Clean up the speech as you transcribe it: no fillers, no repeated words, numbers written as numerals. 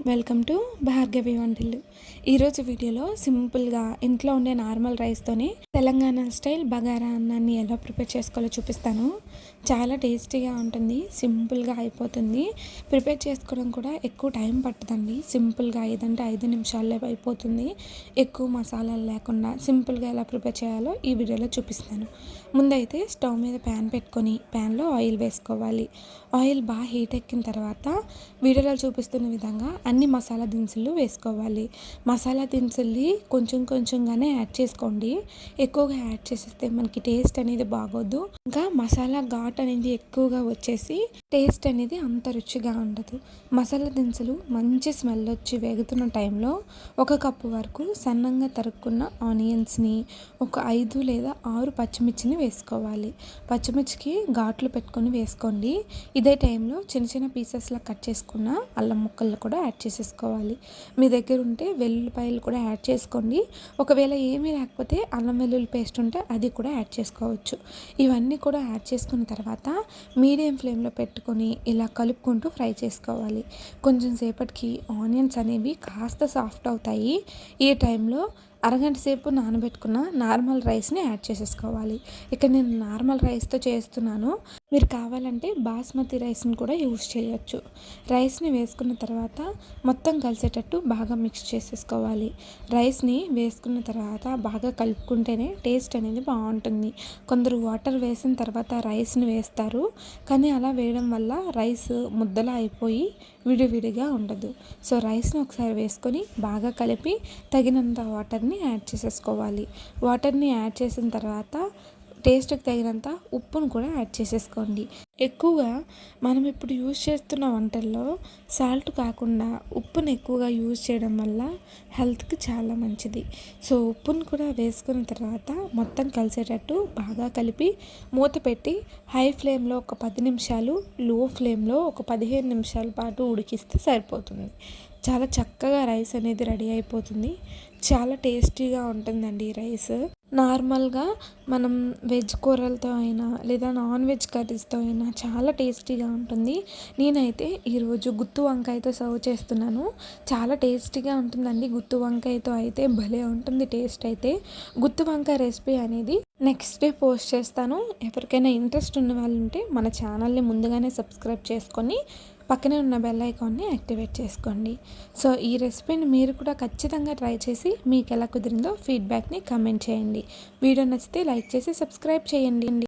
Welcome to Bhargavi వంటిల్లు. ఈరోజు వీడియోలో సింపుల్గా ఇంట్లో ఉండే నార్మల్ రైస్తోనే తెలంగాణ స్టైల్ బగారా అన్నాన్ని ఎలా ప్రిపేర్ చేసుకోవాలో చూపిస్తాను. చాలా టేస్టీగా ఉంటుంది, సింపుల్గా అయిపోతుంది. ప్రిపేర్ చేసుకోవడం కూడా ఎక్కువ టైం పట్టదండి. సింపుల్గా 5 నిమిషాల్లో అయిపోతుంది. ఎక్కువ మసాలాలు లేకుండా సింపుల్గా ఎలా ప్రిపేర్ చేయాలో ఈ వీడియోలో చూపిస్తాను. ముందైతే స్టవ్ మీద ప్యాన్ పెట్టుకొని ప్యాన్లో ఆయిల్ వేసుకోవాలి. ఆయిల్ బాగా హీట్ ఎక్కిన తర్వాత వీడియోలో చూపిస్తున్న విధంగా అన్ని మసాలా దినుసులు వేసుకోవాలి. మసాలా దినుసుల్ని కొంచెంగానే యాడ్ చేసుకోండి. ఎక్కువగా యాడ్ చేసేస్తే మనకి టేస్ట్ అనేది బాగోదు. ఇంకా మసాలా ఘాట్ అనేది ఎక్కువగా వచ్చేసి టేస్ట్ అనేది అంత రుచిగా ఉండదు. మసాలా దినుసులు మంచి స్మెల్ వచ్చి వేగుతున్న టైంలో 1 కప్పు వరకు సన్నంగా తరుక్కున్న ఆనియన్స్ని, ఒక 5 లేదా 6 పచ్చిమిర్చిని వేసుకోవాలి. పచ్చిమిర్చికి ఘాట్లు పెట్టుకొని వేసుకోండి. ఇదే టైంలో చిన్న పీసెస్లా కట్ చేసుకున్న అల్లం ముక్కలు కూడా యాడ్ చేసేసుకోవాలి. మీ దగ్గర ఉంటే వెల్లుల్లిపాయలు కూడా యాడ్ చేసుకోండి. ఒకవేళ ఏమీ లేకపోతే అల్లం వెల్లుల్లి పేస్ట్ ఉంటే అది కూడా యాడ్ చేసుకోవచ్చు. ఇవన్నీ కూడా యాడ్ చేసుకున్న తర్వాత మీడియం ఫ్లేమ్లో పెట్టుకొని ఇలా కలుపుకుంటూ ఫ్రై చేసుకోవాలి. కొంచెం సేపటికి ఆనియన్స్ అనేవి కాస్త సాఫ్ట్ అవుతాయి. ఈ టైంలో అరగంట సేపు నానబెట్టుకున్న నార్మల్ రైస్ని యాడ్ చేసేసుకోవాలి. ఇక్కడ నేను నార్మల్ రైస్తో చేస్తున్నాను. మీరు కావాలంటే బాస్మతి రైస్ని కూడా యూజ్ చేయొచ్చు. రైస్ని వేసుకున్న తర్వాత మొత్తం కలిసేటట్టు బాగా మిక్స్ చేసేసుకోవాలి. రైస్ని వేసుకున్న తర్వాత బాగా కలుపుకుంటేనే టేస్ట్ అనేది బాగుంటుంది. కొందరు వాటర్ వేసిన తర్వాత రైస్ని వేస్తారు, కానీ అలా వేయడం వల్ల రైస్ ముద్దలా అయిపోయి విడివిడిగా ఉండదు. సో రైస్ని ఒకసారి వేసుకొని బాగా కలిపి తగినంత వాటర్ని యాడ్ చేసేసుకోవాలి. వాటర్ని యాడ్ చేసిన తర్వాత టేస్ట్కి తగినంత ఉప్పును కూడా యాడ్ చేసేసుకోండి. ఎక్కువగా మనం ఇప్పుడు యూజ్ చేస్తున్న వంటల్లో సాల్ట్ కాకుండా ఉప్పును ఎక్కువగా యూజ్ చేయడం వల్ల హెల్త్కి చాలా మంచిది. సో ఉప్పును కూడా వేసుకున్న తర్వాత మొత్తం కలిసేటట్టు బాగా కలిపి మూత పెట్టి హై ఫ్లేమ్లో ఒక 10 నిమిషాలు, లో ఫ్లేమ్లో ఒక 15 నిమిషాల పాటు ఉడికిస్తే సరిపోతుంది. చాలా చక్కగా రైస్ అనేది రెడీ అయిపోతుంది. చాలా టేస్టీగా ఉంటుందండి ఈ రైస్. నార్మల్గా మనం వెజ్ కూరలతో అయినా లేదా నాన్ వెజ్ కర్రీస్తో అయినా చాలా టేస్టీగా ఉంటుంది. నేనైతే ఈరోజు గుత్తి వంకాయతో సర్వ్ చేస్తున్నాను. చాలా టేస్టీగా ఉంటుందండి. గుత్తి వంకాయతో అయితే భలే ఉంటుంది టేస్ట్ అయితే. గుత్తి వంకాయ రెసిపీ అనేది నెక్స్ట్ డే పోస్ట్ చేస్తాను. ఎవరికైనా ఇంట్రెస్ట్ ఉన్న వాళ్ళు ఉంటే మన ఛానల్ని ముందుగానే సబ్స్క్రైబ్ చేసుకొని పక్కనే ఉన్న బెల్ ఐకాన్ని యాక్టివేట్ చేసుకోండి. సో ఈ రెసిపీని మీరు కూడా ఖచ్చితంగా ట్రై చేసి మీకు ఎలా కుదిరిందో ఫీడ్బ్యాక్ని కామెంట్ చేయండి. వీడియో నచ్చితే లైక్ చేసి సబ్స్క్రైబ్ చేయండి.